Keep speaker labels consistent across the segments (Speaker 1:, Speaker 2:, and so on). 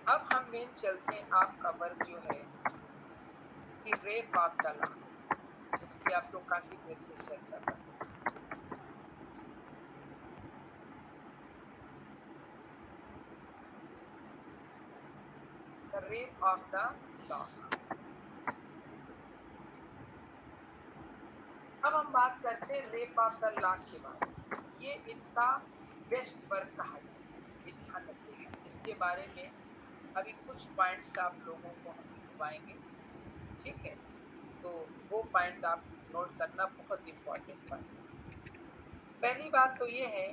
Speaker 1: अब हम मेन चलते हैं आपका वर्क जो है कि रेप ऑफ द लॉ, इसकी आप लोग काफी देर से चर्चा कर रहे हैं। The rape of the law. अब हम बात करते हैं रेप ऑफ द लॉ के बारे में। ये इनका बेस्ट वर्क कहा जाता है, ये ध्यान रखिएगा। इसके बारे में अभी कुछ पॉइंट्स आप लोगों को हम लिखवाएंगे, ठीक है? तो वो पॉइंट आप नोट करना बहुत इंपॉर्टेंट पॉइंट। पहली बात तो ये है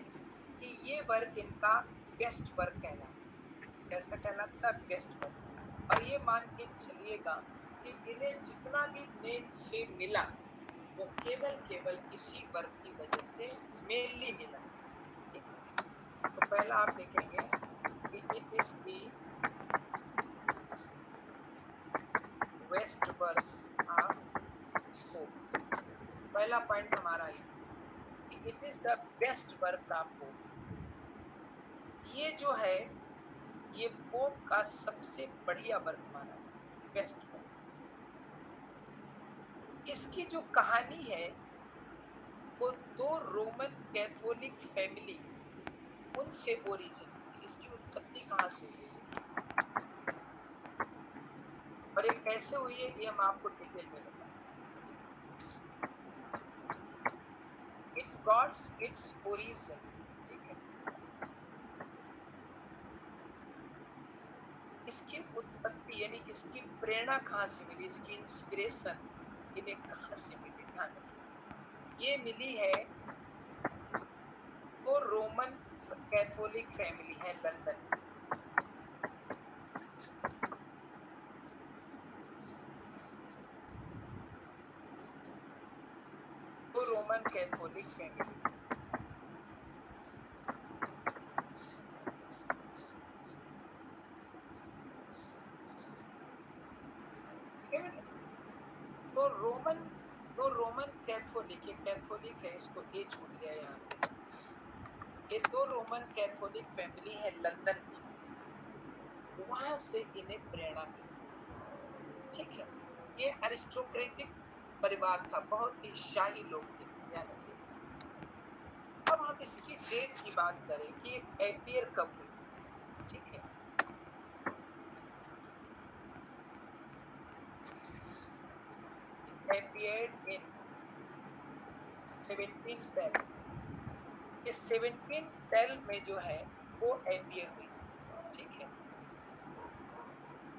Speaker 1: कि ये वर्क इनका बेस्ट वर्क कहलाता है। कैसा कहलाता है? Best work. और ये मान के चलिएगा कि इन्हें जितना भी मेन फेम मिला वो केवल केवल इसी वर्क की वजह से मेनली मिला, ठीक है? तो पहला आप देखेंगे कि it is the best work of pope. पहला पॉइंट हमारा ये कि it is the best work of pope. ये जो है ये पोप का सबसे बढ़िया वर्क माना, बेस्ट वर्क। इसकी जो कहानी है वो दो रोमन कैथोलिक फैमिली, उनसे ओरिजिन हुई। इसकी उत्पत्ति कहाँ से हुई और ये कैसे हुई है ये हम आपको डिटेल में बताएं। इट गॉट्स इट्स ओरिजिन, ठीक है? इसकी उत्पत्ति यानी इसकी प्रेरणा कहाँ से मिली, इसकी इंस्पिरेशन इन्हें कहाँ से मिली, ध्यान रखिए। ये मिली है तो रोमन कैथोलिक फैमिली है लंदन में। तो रोमन कैथोलिक फैमिली, ठीक है? तो रोमन कैथोलिक, ये कैथोलिक है, इसको ए छूट गया यहाँ पे। ये दो रोमन कैथोलिक फैमिली है लंदन में, वहां से इन्हें प्रेरणा मिली, ठीक है? ये अरिस्टोक्रेटिक परिवार था, बहुत ही शाही लोग थे, ध्यान रखिए। अब हम इसकी डेट की बात करें कि एपियर कब हुई, ठीक है? एपियर्ड इन 1712। इस 1712 में जो है वो एपियर हुई, ठीक है?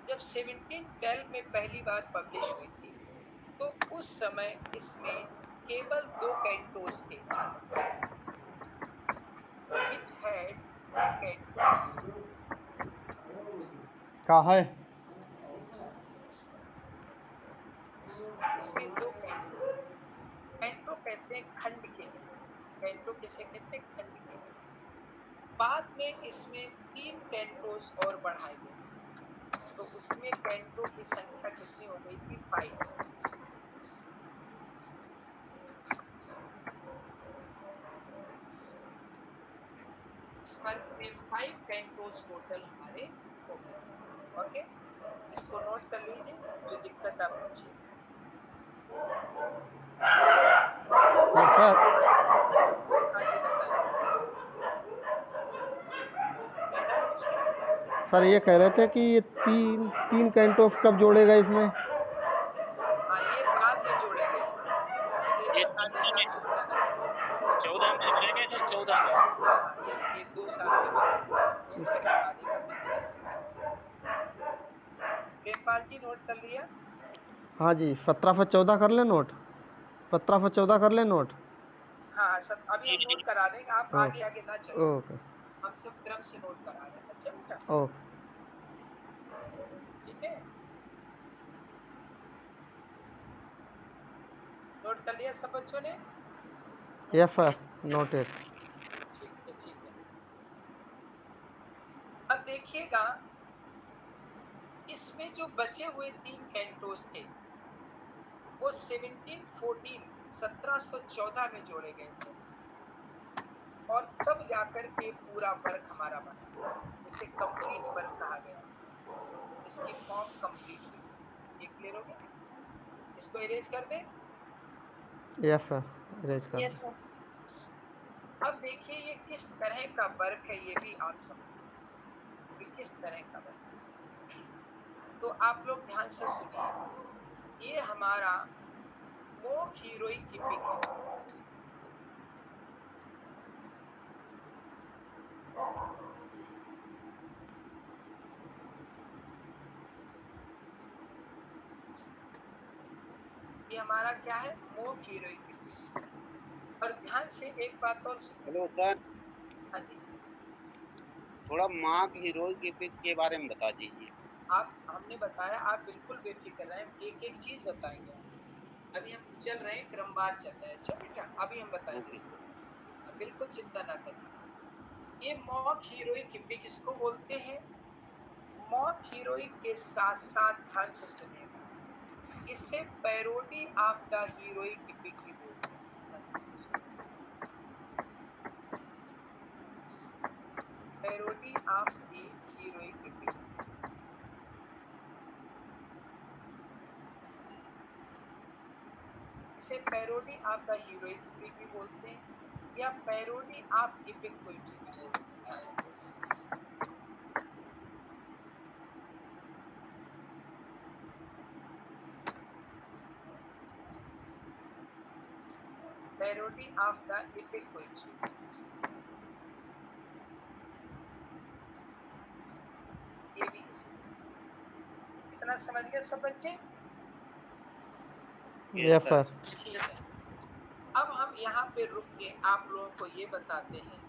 Speaker 1: जब 1712 में पहली बार पब्लिश हुई थी तो उस समय इसमें केवल दो कैंटोस थे, ध्यान रखिए। It had two cantos.
Speaker 2: का है
Speaker 1: इसमें दो कैंटोस थे। कैंटो कहते हैं खंड के लिए, कैंटो किसे कहते हैं? खंड के लिए। बाद में इसमें तीन कैंटोस और बढ़ाए गए, तो उसमें कैंटो की संख्या कितनी हो गई थी? 5। इस वर्क में 5 कैंटोस टोटल हमारे हो गए। ओके, इसको नोट कर लीजिए, जो दिक्कत आप पूछिए।
Speaker 2: सर?
Speaker 1: हाँ जी बताइए, कहना पूछिए।
Speaker 2: सर ये कह रहे थे कि ये तीन तीन कैंटोस कब जोड़ेगा इसमें?
Speaker 1: हाँ, ये बाद में जोड़े गए, चलिए
Speaker 3: ये
Speaker 1: बता देता हूँ, चिंता न करिए। इस
Speaker 3: 14 में जोड़े गए थे, 14 में।
Speaker 1: हाँ, ये 2 साल के बाद एक सब बता देगा, चिंता न करिए। प्रेमपाल जी नोट कर लिया?
Speaker 2: हाँ जी, 17 × 14 कर ले नोट। 17 × 14 कर ले नोट।
Speaker 1: हाँ, सब अभी हम नोट करा देंगे, आप आगे
Speaker 2: ओके
Speaker 1: आगे ना चले,
Speaker 2: ओके
Speaker 1: हम सब क्रम से नोट करा रहे हैं। अच्छा बेटा,
Speaker 2: ओके।
Speaker 1: ठीक है? नोट कर लिया सब बच्चों ने?
Speaker 2: Yes sir, noted.
Speaker 1: ठीक है, ठीक है। अब देखिएगा, इसमें जो बचे हुए 3 कैंटोस थे वो 1714 में जोड़े गए थे और तब जाकर के पूरा वर्क हमारा बना, जिसे कंप्लीट वर्क कहा गया। ये क्लियर हो गया? इसको इरेज कर दे।
Speaker 2: यस सर, इरेज कर
Speaker 3: यस
Speaker 2: दो।
Speaker 3: सर।
Speaker 1: अब देखिए ये किस तरह का वर्क है, ये भी आप समझिए ये किस तरह का वर्क है। तो आप लोग ध्यान से सुनिए, ये हमारा मोक हीरोइक की पिक है। ये हमारा क्या है, मोक हीरोइक की पिक। और ध्यान से एक बात और सुनिए।
Speaker 4: हेलो सर,
Speaker 1: हाँ जी,
Speaker 4: थोड़ा मार्क हीरो की पिक के बारे में बता दीजिए।
Speaker 1: आप हमने बताया, आप बिल्कुल बेफिक्र रहें, एक एक चीज बताएंगे। अभी हम चल रहे हैं, क्रमवार चल रहे हैं। अच्छा बेटा, अभी हम बताएंगे
Speaker 4: ओके।
Speaker 1: इसको, आप बिल्कुल चिंता ना करिए। ये मॉक हीरोइक की पिक किसको बोलते हैं? मॉक हीरोइक के साथ साथ ध्यान से सुनिएगा, इसे पैरोडी ऑफ द हीरोइक की पिक भी बोलते हैं। ध्यान से सुनिए, पैरोडी ऑफ द हीरोइक की पिक। इसे पैरोडी ऑफ द हीरोइक की पिक भी बोलते हैं, या पैरोडी ऑफ इपिक पोइट्री भी बोलते हैं। Parody of the EPIC poetry, ये भी इसे। इतना समझ गए सब बच्चे?
Speaker 2: Yes sir.
Speaker 1: ठीक है, अब हम यहाँ पे रुक के आप लोगों को ये बताते हैं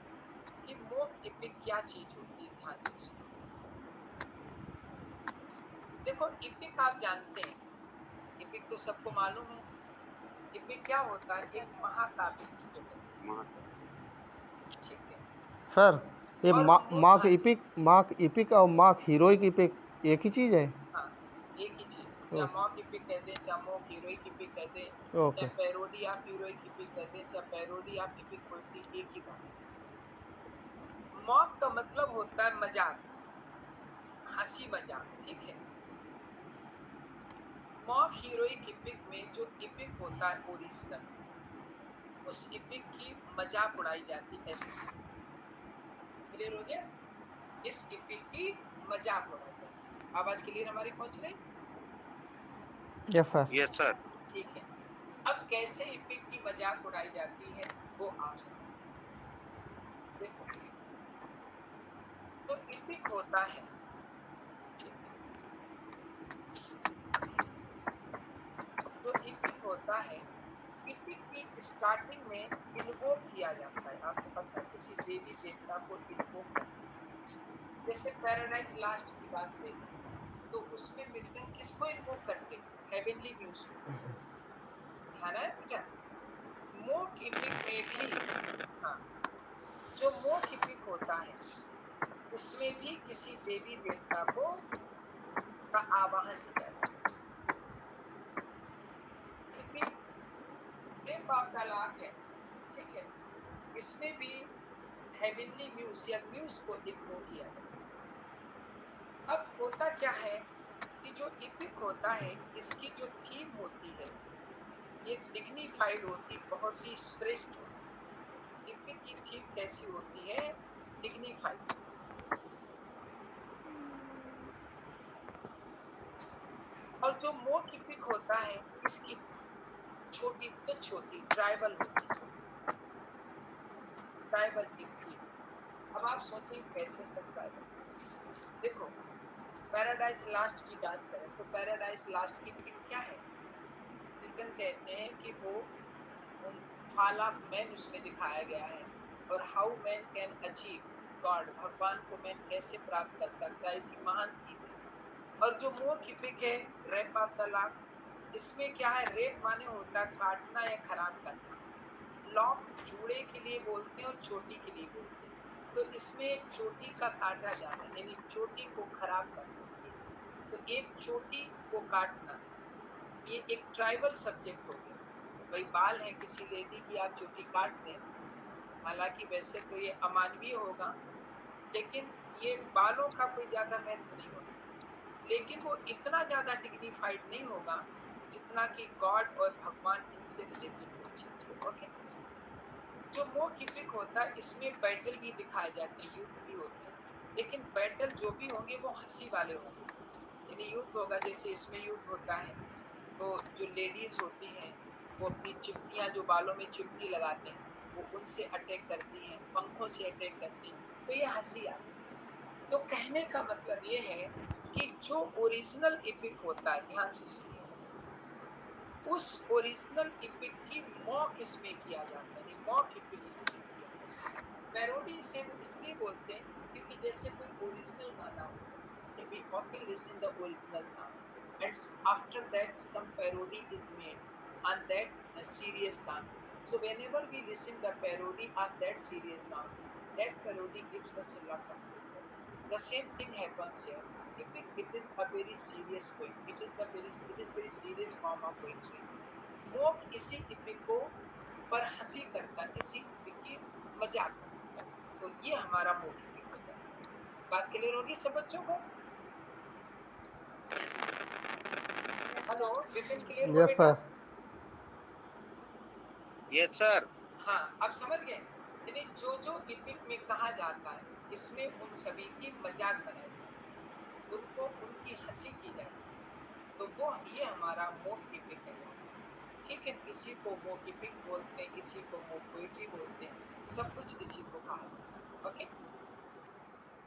Speaker 1: कि मोक इपिक क्या चीज होती है। ध्यान से सुनो, देखो इपिक आप जानते हैं, इपिक तो सबको मालूम है। इपिक क्या होता है? एक महाकाव्य जिसको कहते हैं, ठीक है।
Speaker 2: सर, ये
Speaker 1: और
Speaker 2: मार्क
Speaker 1: हाँ जी,
Speaker 2: इपिक, मार्क इपिक और मार्क हीरोइक इपिक एक ही चीज़ है?
Speaker 1: हाँ, एक ही चीज है। चाहे मॉक इपिक कह दें, चाहे मोक हीरोइक इपिक कह दें, चाहे
Speaker 2: okay.
Speaker 1: Parody of heroic EPIC कह दें, चाहे पैरोडी ऑफ इपिक पोएट्री, एक ही बात है। मॉक का मतलब होता है मजाक, हंसी मजाक, ठीक है। मॉक हीरोइक इपिक में जो इपिक होता है ओरिजिनल, उस इपिक की मजाक उड़ाई जाती है। ऐसे क्लियर हो गया? इस इपिक की मजाक उड़ाई जाती है। आवाज क्लियर हमारी पहुंच रही?
Speaker 2: Yes sir.
Speaker 4: Yes sir.
Speaker 1: ठीक है। अब कैसे इपिक की मजाक उड़ाई जाती है वो आप समझ। देखो, तो इपिक होता है, ठीक है, जो इपिक होता है, इपिक की स्टार्टिंग में इन्वोक किया जाता है। आपको पता है, किसी देवी देवता को इन्वोक करते हैं। जैसे पैराडाइज लास्ट की बात ले लें, तो उसमें मिल्टन किसको इन्वोक करते हैं? हेवनली म्यूज को। ध्यान है बेटा? मोक इपिक में भी, हाँ, जो मोक इपिक होता है उसमें भी किसी देवी देवता को का आवाहन किया जाता है। इपिक एक बाप का लाख है, ठीक है, इसमें भी हेवनली म्यूज या म्यूज को इन्वोक किया जाता है। अब होता क्या है कि जो इपिक होता है, इसकी जो थीम होती है ये डिग्निफाइड होती, बहुत ही श्रेष्ठ होती। इपिक की थीम कैसी होती है? डिग्निफाइड। और जो मोक इपिक होता है, इसकी छोटी तो छोटी ट्राइबल होती है, ट्राइबल एक थीम। अब आप सोचें कैसे सर ट्राइबल? देखो, पैराडाइज लास्ट की बात करें तो पैराडाइज लास्ट की पिक क्या है? मिल्टन कहते हैं कि वो फॉल ऑफ मैन उसमें दिखाया गया है, और how man can achieve God, भगवान को मैन कैसे प्राप्त कर सकता है, इसी महान थीम है। और जो मोर की पिक है, रेप ऑफ द लॉक, इसमें क्या है? रेप माने होता है काटना या खराब करना। लॉक जूड़े के लिए बोलते हैं और चोटी के लिए बोलते हैं। तो इसमें चोटी का काटा जाना, यानी चोटी को खराब करना। तो एक चोटी को काटना, ये एक ट्राइबल सब्जेक्ट हो गया। भाई बाल है किसी लेडी की, आप चोटी काट दें, हालांकि वैसे तो ये अमानवीय होगा, लेकिन ये बालों का कोई ज्यादा महत्व नहीं होता। लेकिन वो इतना ज्यादा डिग्निफाइड नहीं होगा जितना कि गॉड और भगवान इनसे रिलेटेड कोई चीज है। ओके, जो मोक इपिक होता है इसमें बैटल भी दिखाए जाते हैं, युद्ध भी होते हैं, लेकिन बैटल जो भी होंगे वो हंसी वाले होंगे। यानी युद्ध होगा, जैसे इसमें युद्ध होता है तो जो लेडीज होती हैं वो अपनी चिमटियां, जो बालों में चिमटी लगाते हैं, वो उनसे अटैक करती हैं, पंखों से अटैक करती हैं, तो ये हंसी आती है। तो कहने का मतलब ये है कि जो ओरिजिनल इपिक होता है, ध्यान से सुनिएगा, उस ओरिजिनल इपिक की मॉक इसमें किया जाता है, मॉक इपिक इसमें किया जाता है। पैरोडी से वो इसलिए बोलते हैं क्योंकि जैसे कोई ओरिजिनल गाना होता है, we often listen the original song and after that some parody is made on that serious song. So whenever we listen the parody on that serious song, that parody gives us a lot of pleasure. The same thing happens here. It is a very serious poem. It is very serious form of poetry. Mock इसी epic को पर हंसी करता है, इसी EPIC की मजाक बनाता है, तो ये हमारा मोक इपिक हो जाता है। बात क्लियर होगी सब बच्चों को? हेलो विपिन, क्लियर हुआ
Speaker 2: यस
Speaker 1: बेटा?
Speaker 2: सर।
Speaker 4: Yes sir.
Speaker 1: हाँ, अब समझ गए। यानी जो जो इपिक में कहा जाता है इसमें उन सभी की मजाक बनाई जाती है, उनको उनकी हंसी की जाती है, तो वो ये हमारा मोक इपिक कहलाता है। ठीक है, इसी को मोक इपिक बोलते हैं, इसी को मोक पोइट्री बोलते हैं, सब कुछ इसी को कहा जाता है। ओके,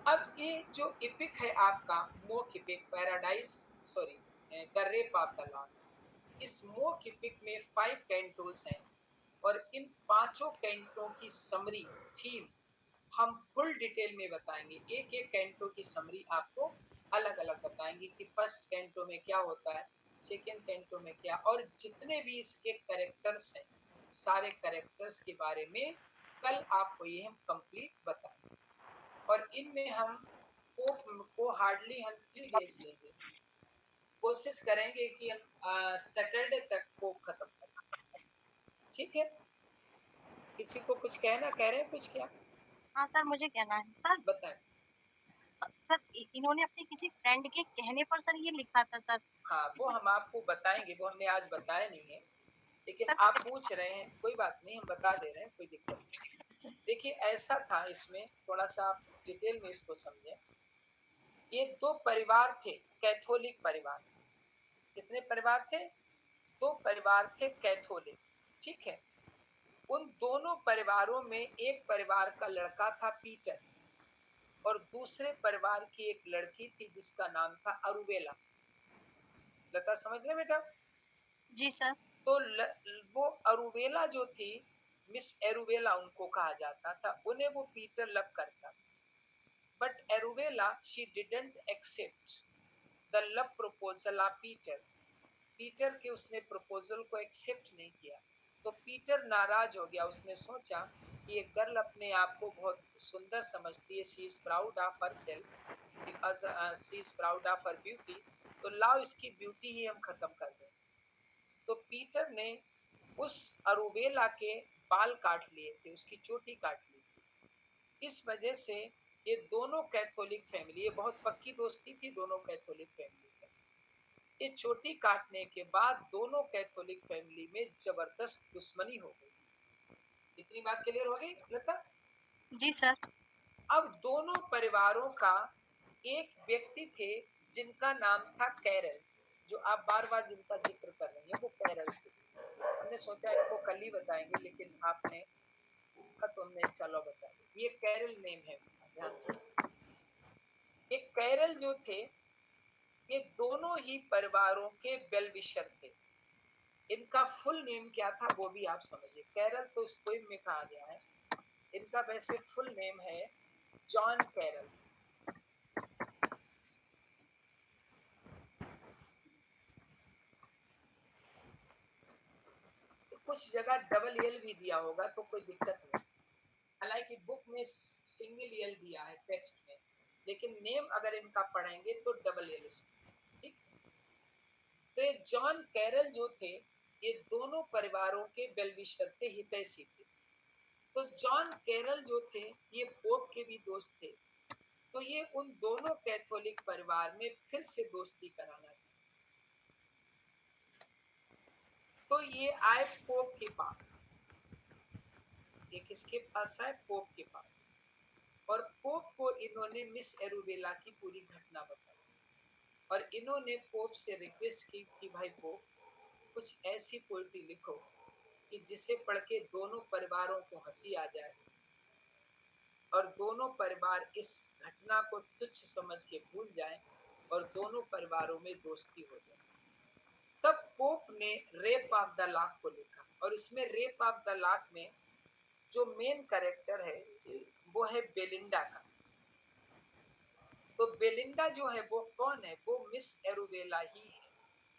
Speaker 1: अब ये जो इपिक है आपका mock epic paradise, sorry, the rape of the lord, इस मोक इपिक में 5 कैंटोस हैं और इन पांचों कैंटों की समरी, थीम हम फुल डिटेल में बताएंगे। एक एक कैंटो की समरी आपको अलग अलग बताएंगे कि फर्स्ट कैंटो में क्या होता है, सेकेंड कैंटो में क्या, और जितने भी इसके कैरेक्टर्स हैं सारे कैरेक्टर्स के बारे में कल आपको ये हम कंप्लीट बताएंगे। और इनमें हम पोप को हार्डली हम 3 डेज लेंगे, कोशिश करेंगे कि हम सैटरडे तक को खत्म करें। ठीक है, किसी को कुछ कहना, कह रहे हैं कुछ क्या?
Speaker 3: हाँ सर, मुझे कहना है सर।
Speaker 1: बताएं।
Speaker 3: सर इन्होंने अपने किसी फ्रेंड के कहने पर सर ये लिखा था सर।
Speaker 1: हाँ, वो हम आपको बताएंगे, वो हमने आज बताया नहीं है, लेकिन
Speaker 3: सर
Speaker 1: आप पूछ रहे हैं, कोई बात नहीं, हम बता दे रहे हैं, कोई दिक्कत नहीं। देखिए ऐसा था, इसमें थोड़ा सा आप डिटेल में इसको समझें। ये 2 परिवार थे, कैथोलिक परिवार। कितने परिवार थे? 2 परिवार थे कैथोलिक। ठीक है, उन दोनों परिवारों में एक परिवार का लड़का था पीटर और दूसरे परिवार की एक लड़की थी जिसका नाम था अरुबेला। लता समझ रहे बेटा?
Speaker 3: जी सर।
Speaker 1: तो वो अरुबेला जो थी, मिस एरुबेला उनको कहा जाता था, उन्हें वो पीटर लव करता, बट एरुबेला she didn't accept the love proposal of Peter. Peter के उसने प्रपोजल को एक्सेप्ट नहीं किया, तो पीटर नाराज हो गया। उसने सोचा कि ये गर्ल अपने आप को बहुत सुंदर समझती है, she is proud of herself because she is proud of her beauty, तो लाओ इसकी ब्यूटी ही हम खत्म कर दें। तो पीटर ने उस अरुबेला के बाल काट लिए थे, उसकी चोटी काट ली थी। इस वजह से ये दोनों कैथोलिक फैमिली, ये बहुत पक्की दोस्ती थी दोनों कैथोलिक फैमिली में, ये चोटी काटने के बाद दोनों कैथोलिक फैमिली में जबरदस्त दुश्मनी हो गई। इतनी बात क्लियर हो गई लता?
Speaker 3: जी सर।
Speaker 1: अब दोनों परिवारों का एक व्यक्ति थे जिनका नाम था कैरल, जो आप बार बार जिनका जिक्र कर रहे हैं वो कैरल थे। हमने सोचा इनको कल ही बताएंगे, लेकिन आपने तो हमने चलो बता दिया। ये कैरल नेम है, ध्यान से सुनिए। ये कैरल जो थे, ये दोनों ही परिवारों के वेल विशर थे। इनका फुल नेम क्या था वो भी आप समझिए। कैरल तो इस पोएम में कहा गया है, इनका वैसे फुल नेम है जॉन कैरल। तो कुछ जगह डबल एल भी दिया होगा तो कोई दिक्कत नहीं, हालांकि बुक में सिंगल एल दिया है टेक्स्ट में, लेकिन नेम अगर इनका पढ़ेंगे तो डबल एल। ठीक, तो ये जॉन कैरल जो थे, ये दोनों परिवारों के वेलविशर थे, हितैषी थे। तो जॉन कैरल जो थे ये पोप के भी दोस्त थे, तो ये उन दोनों कैथोलिक परिवार में फिर से दोस्ती कराना चाहिए। तो ये आए पोप के पास, ये किसके पास आए? पोप के पास। और पोप को इन्होंने मिस एरुबेला की पूरी घटना बताई और इन्होंने पोप से रिक्वेस्ट की कि भाई पोप, कुछ ऐसी पोएट्री लिखो कि जिसे पढ़ के दोनों परिवारों को हंसी आ जाए और दोनों परिवार इस घटना को तुच्छ समझ के भूल जाएं और दोनों परिवारों में दोस्ती हो जाए। तब पोप ने रेप ऑफ द लॉक को लिखा और इसमें रेप ऑफ द लॉक में जो मेन कैरेक्टर है वो है बेलिंडा का। तो बेलिंडा जो है वो कौन है? वो मिस एरुबेला ही है।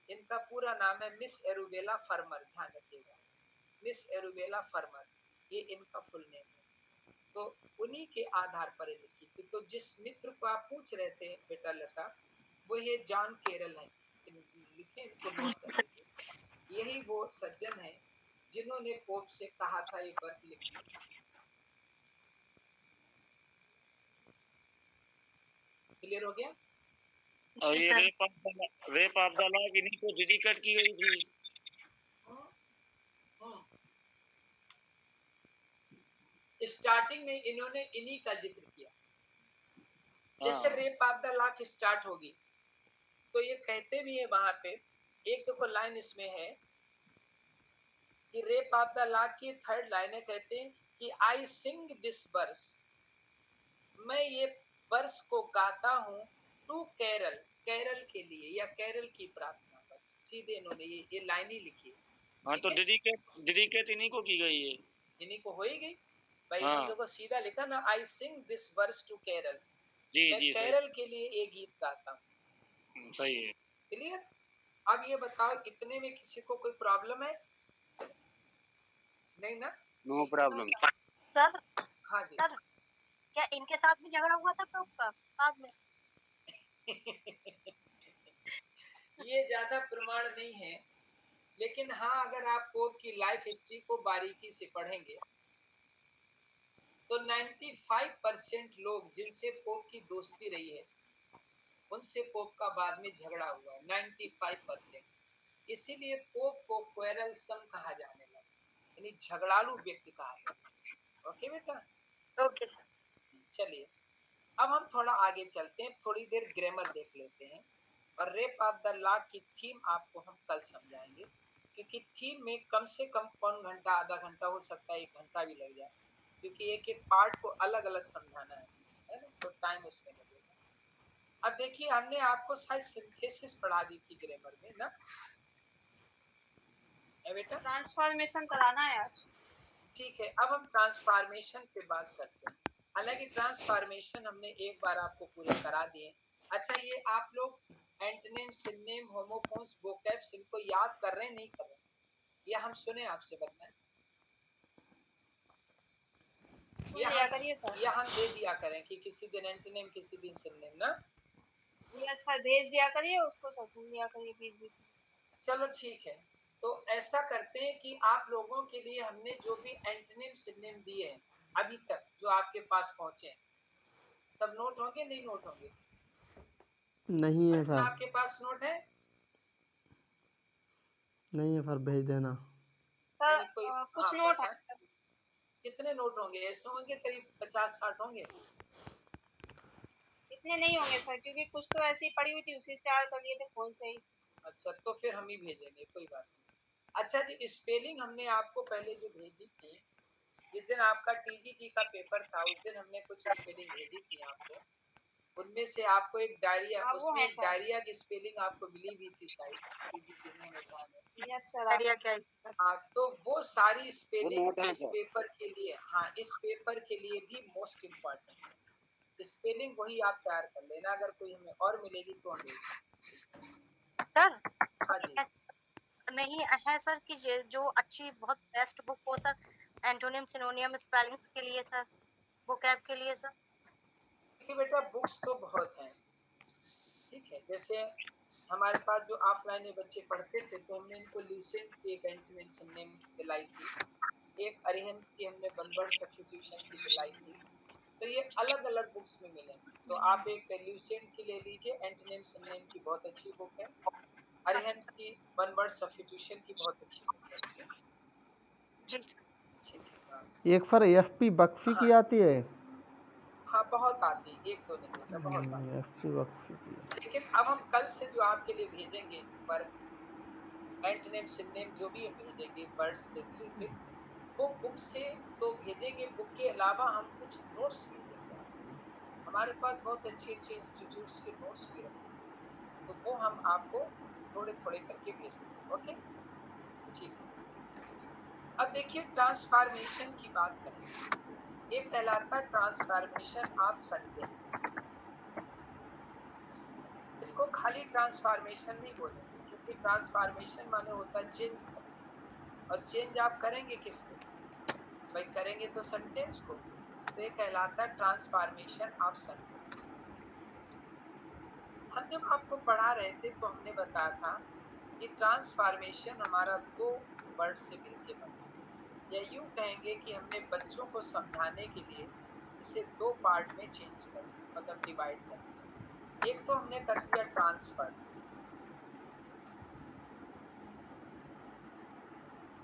Speaker 1: इनका पूरा नाम है मिस एरुबेला फर्मर, ध्यान रखिएगा, मिस एरुबेला फर्मर, ये इनका फुल नेम है। तो उन्हीं के आधार पर लिखी थी। तो जिस मित्र को आप पूछ रहे थे बेटा लता, वो ये जॉन केरल है, लिखे, इनको नोट कर लीजिए। यही वो सज्जन है जिन्होंने पोप से कहा था ये वर्क लिखने। क्लियर हो गया?
Speaker 5: और ये रेप ऑफ द लॉ इन्हीं को डेडिकेट की गई थी।
Speaker 1: स्टार्टिंग में इन्होंने इन्हीं का जिक्र किया। जैसे rape of the law start होगी तो ये कहते भी है वहां पे, एक देखो लाइन इसमें है कि रेप ऑफ द लॉ की थर्ड लाइन है, कहते हैं कि आई सिंग दिस वर्स, मैं ये वर्स को गाता हूँ टू केरल, केरल के लिए या केरल की प्रार्थना पर। सीधे इन्होंने ये लाइन ही लिखी है।
Speaker 5: हाँ, तो डेडिकेट इन्हीं को की गई है,
Speaker 1: इन्हीं को हो ही गई भाई। हाँ। देखो सीधा लिखा ना, I sing this verse to Kerala, मैं केरल के लिए ये गीत गाता हूँ।
Speaker 5: सही है,
Speaker 1: क्लियर? अब ये बताओ, इतने में किसी को कोई प्रॉब्लम है? नहीं ना?
Speaker 4: No problem.
Speaker 3: सर,
Speaker 1: हाँ जी।
Speaker 3: सर, क्या इनके साथ भी झगड़ा हुआ था पोप का बाद में?
Speaker 1: ये ज्यादा प्रमाण नहीं है, लेकिन हाँ, अगर आप पोप की लाइफ हिस्ट्री को बारीकी से पढ़ेंगे तो 95% लोग जिनसे पोप की दोस्ती रही है उनसे पोप का बाद में झगड़ा हुआ है, 95%। इसीलिए पोप को क्वेरलसम कहा जाने लगा, यानी झगड़ालू व्यक्ति कहा जाता। ओके बेटा?
Speaker 3: Okay sir.
Speaker 1: चलिए अब हम थोड़ा आगे चलते हैं, थोड़ी देर ग्रामर देख लेते हैं और रेप ऑफ द लॉ की थीम आपको हम कल समझाएंगे, क्योंकि थीम में कम से कम पौन घंटा, आधा घंटा, हो सकता है 1 घंटा भी लग जाए, क्योंकि एक एक पार्ट को अलग अलग समझाना है ना, तो टाइम उसमें लगेगा। अब देखिए, हमने आपको शायद सिंथेसिस पढ़ा दी थी ग्रामर में ना, है बेटा?
Speaker 3: ट्रांसफॉर्मेशन कराना है आज।
Speaker 1: ठीक है, अब हम ट्रांसफॉर्मेशन पे बात करते हैं। हालांकि ट्रांसफॉर्मेशन हमने एक बार आपको पूरे करा दिए। अच्छा, ये आप लोग एंटोनिम, सिनोनिम, होमोफोन्स, वोकैब्स इनको याद कर रहे हैं, नहीं कर रहे? ये हम सुने आपसे बताएं, या हम दे दिया करें कि किसी दिन एंटोनिम किसी दिन सिनोनिम ना?
Speaker 3: यस सर, भेज दिया करिए उसको, सर सुन लिया करिए बीच बीच में।
Speaker 1: चलो ठीक है, तो ऐसा करते हैं कि आप लोगों के लिए हमने जो भी एंटोनिम सिनोनिम दिए हैं अभी तक जो आपके पास पहुंचे, सब नोट होंगे? नहीं नोट होंगे?
Speaker 2: नहीं है
Speaker 1: अच्छा,
Speaker 2: सर,
Speaker 1: आपके पास नोट है?
Speaker 2: नहीं है सर, भेज देना।
Speaker 3: सर
Speaker 1: कोई
Speaker 3: कुछ
Speaker 1: हाँ,
Speaker 3: नोट है।
Speaker 1: कितने नोट होंगे? ऐसे होंगे करीब 50-60 होंगे।
Speaker 3: इतने नहीं होंगे सर, क्योंकि कुछ तो ऐसी ही पड़ी हुई थी, उसी से तैयार कर लिए थे फोन से ही।
Speaker 1: अच्छा, तो फिर हम ही भेजेंगे, कोई बात नहीं। अच्छा जी, स्पेलिंग हमने आपको पहले जो भेजी थी, जिस दिन आपका टीजीटी का पेपर था उस दिन हमने कुछ स्पेलिंग भेजी थी आपको। उनमें से आपको एक डायरिया,
Speaker 3: हाँ, वो
Speaker 1: उसमें
Speaker 3: है
Speaker 1: एक
Speaker 3: सर।
Speaker 1: डायरिया की स्पेलिंग आपको मिली भी थी शायद, टीजीटी में हमें ध्यान है।
Speaker 3: Yes sir.
Speaker 1: हाँ, तो वो सारी
Speaker 4: वो
Speaker 1: स्पेलिंग
Speaker 4: नोट है
Speaker 1: इस
Speaker 4: सर।
Speaker 1: पेपर के लिए, हाँ, इस पेपर के लिए भी मोस्ट इम्पोर्टेंट है। स्पेलिंग वही आप तैयार कर लेना, अगर कोई हमें और मिलेगी तो हम
Speaker 3: सर
Speaker 1: हाँ जी।
Speaker 3: नहीं है सर कि जो अच्छी बहुत बेस्ट बुक हो सर, एंटोनिम सिनोनियम स्पेलिंग्स के लिए सर, वोकैब के लिए सर।
Speaker 1: देखिए बेटा, बुक्स तो बहुत हैं, ठीक है। जैसे हमारे पास जो ऑफलाइन में बच्चे पढ़ते थे तो हमने इनको ल्यूसेंट की एक एंटोनिम सिनोनिम दिलाई थी, एक अरिहंत की हमने वन वर्ड सब्स्टिट्यूशन की दिलाई थी, तो ये अलग अलग बुक्स में मिलेंगे। तो आप एक ल्यूसेंट की ले लीजिए, एंटोनिम सिनोनिम की बहुत अच्छी बुक है। अरिहंत की वन वर्ड सब्स्टिट्यूशन की बहुत अच्छी बुक है।
Speaker 3: जी सर।
Speaker 1: ठीक है। हाँ।
Speaker 2: एक सर एफपी बख्शी की
Speaker 1: हाँ
Speaker 2: आती है।
Speaker 1: हाँ, बहुत आती है, एक दो नहीं बेटा, बहुत आती
Speaker 2: एफपी बख्शी की।
Speaker 1: है। लेकिन अब हम कल से जो आपके लिए भेजेंगे वर्क, एंटोनिम सिनोनिम जो भी हम भेजेंगे वर्ड्स से रिलेटेड, वो बुक से तो भेजेंगे, बुक के अलावा हम कुछ नोट्स भेजेंगे आपको। हमारे पास बहुत अच्छे अच्छे इंस्टीट्यूट्स के नोट्स भी रखे हैं, तो वो हम आपको थोड़े थोड़े करके भेज देंगे। ओके, ठीक है। अब देखिए ट्रांसफॉर्मेशन की बात करें। एक कहलाता है ट्रांसफॉर्मेशन ऑफ सेंटेंस। इसको खाली ट्रांसफॉर्मेशन नहीं बोलेंगे, क्योंकि ट्रांसफॉर्मेशन माने होता है चेंज करना, और चेंज आप करेंगे किसको भाई? करेंगे तो सेंटेंस को। तो ये कहलाता है ट्रांसफॉर्मेशन ऑफ सेंटेंस। हम जब आपको पढ़ा रहे थे तो हमने बताया था कि ट्रांसफॉर्मेशन हमारा दो वर्ड से मिलके बना, या यूं कहेंगे कि हमने बच्चों को समझाने के लिए इसे दो पार्ट में चेंज कर दिया, मतलब डिवाइड कर दिया। एक तो हमने कर दिया ट्रांसफर,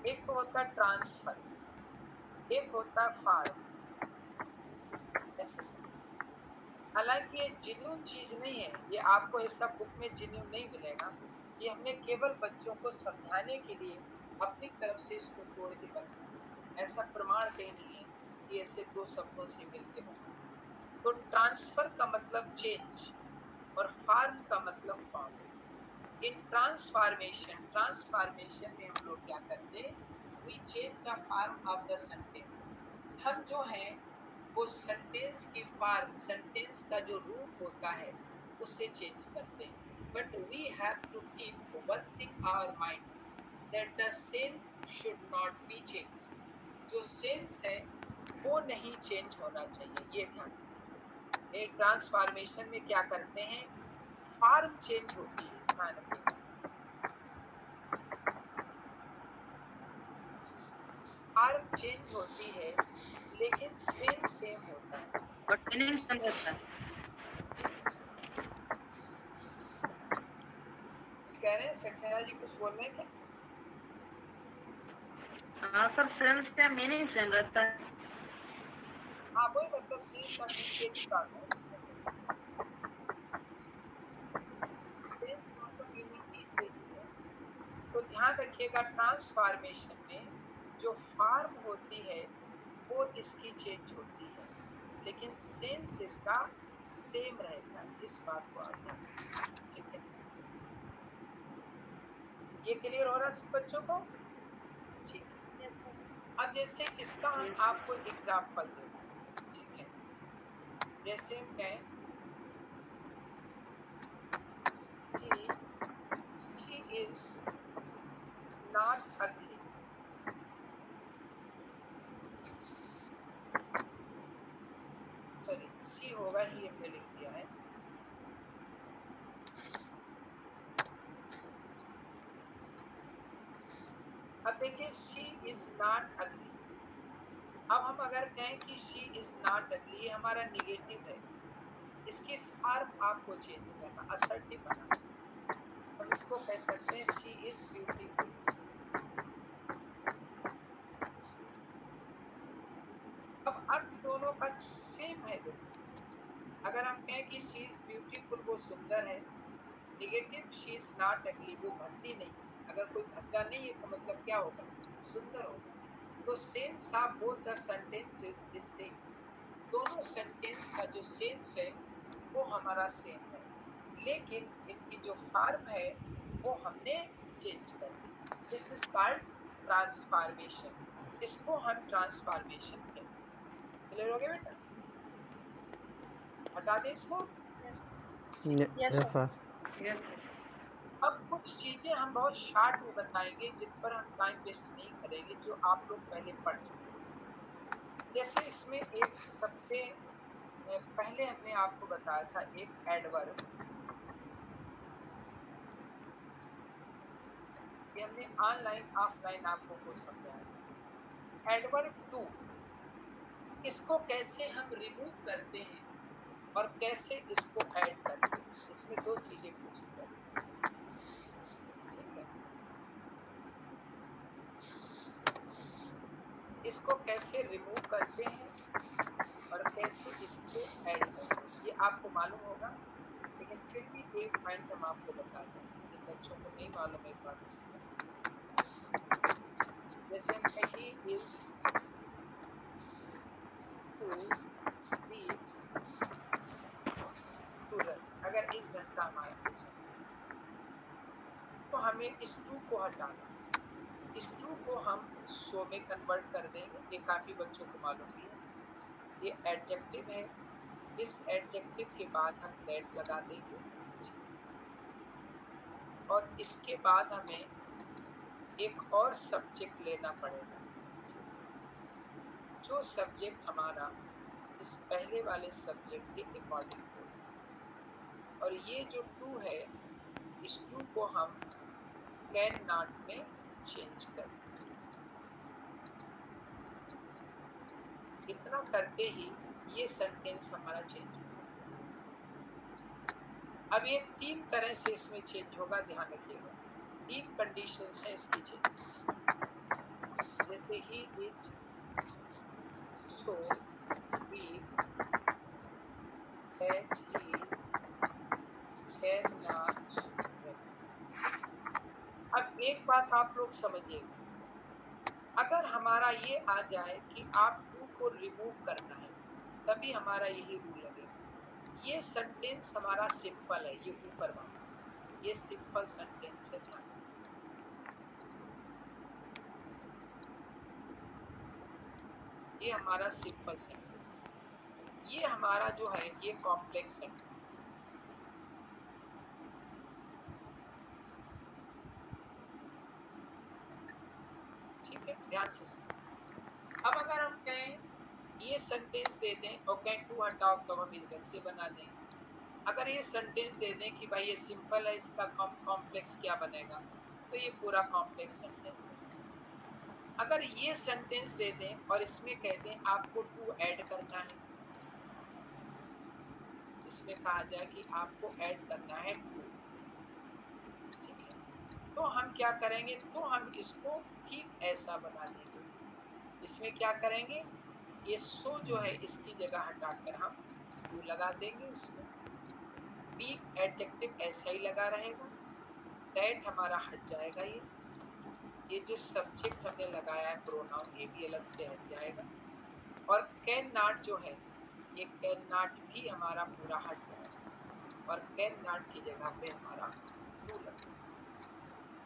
Speaker 1: एक तो होता है ट्रांसफर, एक होता है फार्म। ऐसे समझ। हालांकि ये जेन्युइन चीज नहीं है, ये आपको ऐसा बुक में जेन्युइन नहीं मिलेगा। ये हमने केवल बच्चों को समझाने के लिए अपनी तरफ से इसको तोड़ के बनाया, ऐसा प्रमाण कहीं नहीं है कि ऐसे दो शब्दों से मिलके बना। तो ट्रांसफर का मतलब चेंज और फार्म का मतलब फॉर्म। इन ट्रांसफॉर्मेशन में हम लोग क्या करते हैं? We change the form of the sentence. हम जो है वो सेंटेंस की फॉर्म, सेंटेंस का जो रूप होता है उससे चेंज करते हैं। But we have to keep one thing our mind, that the sense should not be change. जो सेंस है वो नहीं चेंज होना चाहिए, ये ध्यान रखिए। एक ट्रांसफॉर्मेशन में क्या करते हैं? फॉर्म चेंज होती है, ध्यान रखिएगा। फॉर्म चेंज होती है लेकिन सेम होता है।
Speaker 6: और मीनिंग सेम रहता है।
Speaker 1: कुछ कह रहे हैं सक्सेना जी, कुछ बोल रहे हैं क्या?
Speaker 6: हाँ सर, सेंस का मीनिंग सेम रहता है।
Speaker 1: हाँ, वही मतलब सेंस और मीनिंग एक ही बात है, इसमें सेंस मतलब मीनिंग ही सही है। तो ध्यान रखिएगा ट्रांसफॉर्मेशन में जो फॉर्म होती है वो इसकी चेंज होती है, लेकिन सेंस इसका सेम रहता है। इस बात को आप ध्यान रखिए, ठीक है? ये क्लियर हो रहा है सब बच्चों को? ठीक है।
Speaker 3: Yes sir.
Speaker 1: अब जैसे इसका हम आपको एग्जाम्पल देते हैं, ठीक है? जैसे हम कहें कि he is not ugly। Sorry, C होगा, ही हमने लिख दिया है। अब देखिए शी इज नॉट अगली। अब हम अगर कहें कि शी इज नॉट अगली, ये हमारा निगेटिव है, इसकी फॉर्म आपको चेंज करना, असर्टिव बनाना। हम इसको कह सकते हैं शी इज ब्यूटीफुल। अब अर्थ दोनों का सेम है देखो। अगर हम कहें कि शी इज ब्यूटीफुल, वो सुंदर है, नेगेटिव शी इज नॉट अगली, वो भद्दी नहीं है। अगर कोई भद्दा नहीं है तो मतलब क्या होगा? सुंदर होगा। तो sense of both the sentences is same. दोनों सेंटेंस का जो सेंस है वो हमारा सेम है, लेकिन इनकी जो फॉर्म है वो हमने चेंज कर दी। This is called transformation. इसको हम ट्रांसफॉर्मेशन कहते हैं। क्लियर हो गया बेटा? हटा दे इसको।
Speaker 3: Yes
Speaker 2: yes
Speaker 3: sir.
Speaker 2: Sir.
Speaker 6: Yes sir.
Speaker 1: अब कुछ चीजें हम बहुत शॉर्ट में बताएंगे जिन पर हम टाइम वेस्ट नहीं करेंगे, जो आप लोग पहले पढ़ चुके हैं। जैसे इसमें एक सबसे पहले हमने आपको बताया था एक एडवर्ब, ये हमने ऑनलाइन ऑफलाइन आपको को समझाया था। एडवर्ब टू, इसको कैसे हम रिमूव करते हैं और कैसे इसको ऐड करते हैं, इसमें दो चीजें पूछी जाती हैं। ठीक है, इसको कैसे रिमूव करते हैं और कैसे इसको ऐड करते हैं ये आपको मालूम होगा, लेकिन फिर भी एक पॉइंट हम आपको बता दें, जिन बच्चों को नहीं मालूम एक बार डिस्कस। जैसे हम कहीं is to be to run, अगर इस रन का हमारा क्वेश्चन, तो हमें इस टू को हटाना, इस टू को हम सो में कन्वर्ट कर देंगे, ये काफी बच्चों को मालूम भी है। ये एडजेक्टिव है, इस एडजेक्टिव के बाद हम दैट लगा देंगे और इसके बाद हमें एक और सब्जेक्ट लेना पड़ेगा, जो सब्जेक्ट हमारा इस पहले वाले सब्जेक्ट के अकॉर्डिंग हो, और ये जो टू है, इस टू को हम कैन नॉट में चेंज कर देंगे। इतना करते ही ये सेंटेंस हमारा चेंज होगा। अब ये तीन तरह से इसमें चेंज होगा, ध्यान रखिएगा, तीन कंडीशंस हैं इसकी चेंज। जैसे he is so weak that he can not run. अब एक बात आप लोग समझिएगा, अगर हमारा ये आ जाए कि आप टू को रिमूव करना है, तभी हमारा यही रूल लगेगा। ये सेंटेंस हमारा सिंपल है, ये ऊपर वाला, ये सिंपल सेंटेंस है, ध्यान। ये हमारा सिंपल सेंटेंस, ये हमारा जो है ये कॉम्प्लेक्स सेंटेंस। ठीक है, ध्यान से सुनो। अब अगर हम कहें ये सेंटेंस दे दें और कहें टू हटाओ, तो हम इस ढंग से बना देंगे। अगर ये सेंटेंस दे दें कि भाई ये सिंपल है, इसका कॉम्प्लेक्स क्या बनेगा, तो ये पूरा कॉम्प्लेक्स सेंटेंस बनेगा। अगर ये सेंटेंस दे दें और इसमें कह दें आपको टू ऐड करना है, इसमें कहा जाए कि आपको ऐड करना है टू, ठीक है, तो हम क्या करेंगे, तो हम इसको ठीक ऐसा बना देंगे। इसमें क्या करेंगे, ये सो जो है इसकी जगह हटाकर हम टू लगा देंगे, इसमें बी एडजेक्टिव ऐसा ही लगा रहेगा, दैट हमारा हट जाएगा, ये जो सब्जेक्ट हमने लगाया है प्रोनाउन, ये भी अलग से हट जाएगा, और कैन नॉट जो है, ये कैन नॉट भी हमारा पूरा हट जाएगा, और कैन नॉट की जगह पे हमारा टू लगेगा।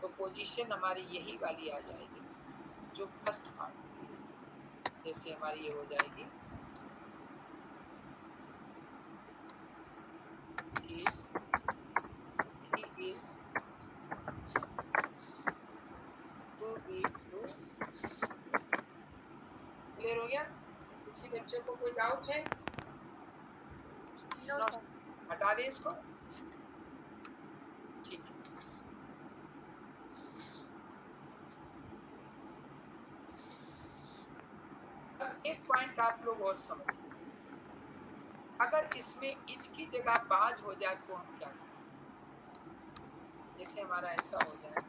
Speaker 1: तो पोजीशन हमारी यही वाली आ जाएगी, जो फर्स्ट पार्ट की है। जैसे हमारी ये हो जाएगी he is to be to। Clear हो गया? किसी बच्चे को कोई डाउट है?
Speaker 3: No sir.
Speaker 1: हटा दे इसको, ठीक है। अब एक पॉइंट आप लोग और समझिए, अगर इसमें इज की जगह बाज हो जाए तो हम क्या करें? जैसे हमारा ऐसा हो जाए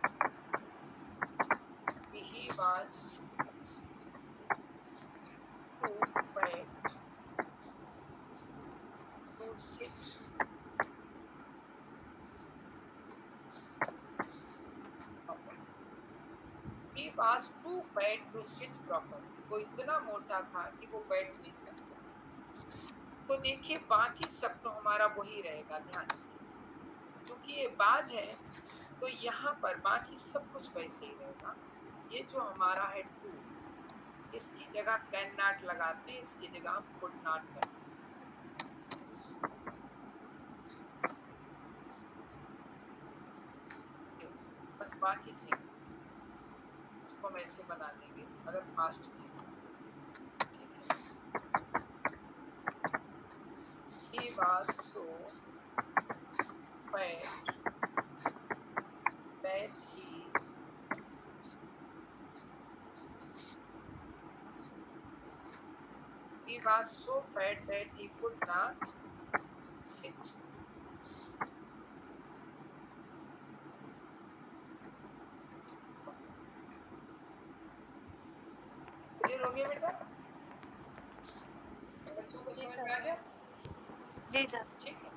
Speaker 1: कि he was too fat to sit, he was too fat to sit properly, वो इतना मोटा था कि वो बैठ नहीं सकता। तो देखिए बाकी सब तो हमारा वही रहेगा, ध्यान रखिए, क्योंकि ये बाज है तो यहाँ पर बाकी सब कुछ वैसे ही रहेगा। ये जो हमारा है टू, इसकी जगह कैन नॉट लगाते हैं, इसकी जगह हम कुड नॉट करते हैं। बस बाकी से इसको हम ऐसे बना देंगे अगर फास्ट में, ठीक है। He was so fat that he was so fat that he could not sit. Clear हो गया बेटा? बच्चों को
Speaker 3: जी
Speaker 1: समझ
Speaker 3: सर
Speaker 1: में आ गया?
Speaker 3: जी सर
Speaker 1: ठीक है,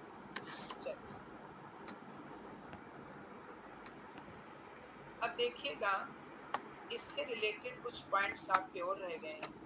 Speaker 1: चलिए अब देखिएगा, इससे रिलेटेड कुछ पॉइंट्स आपके और रह गए हैं।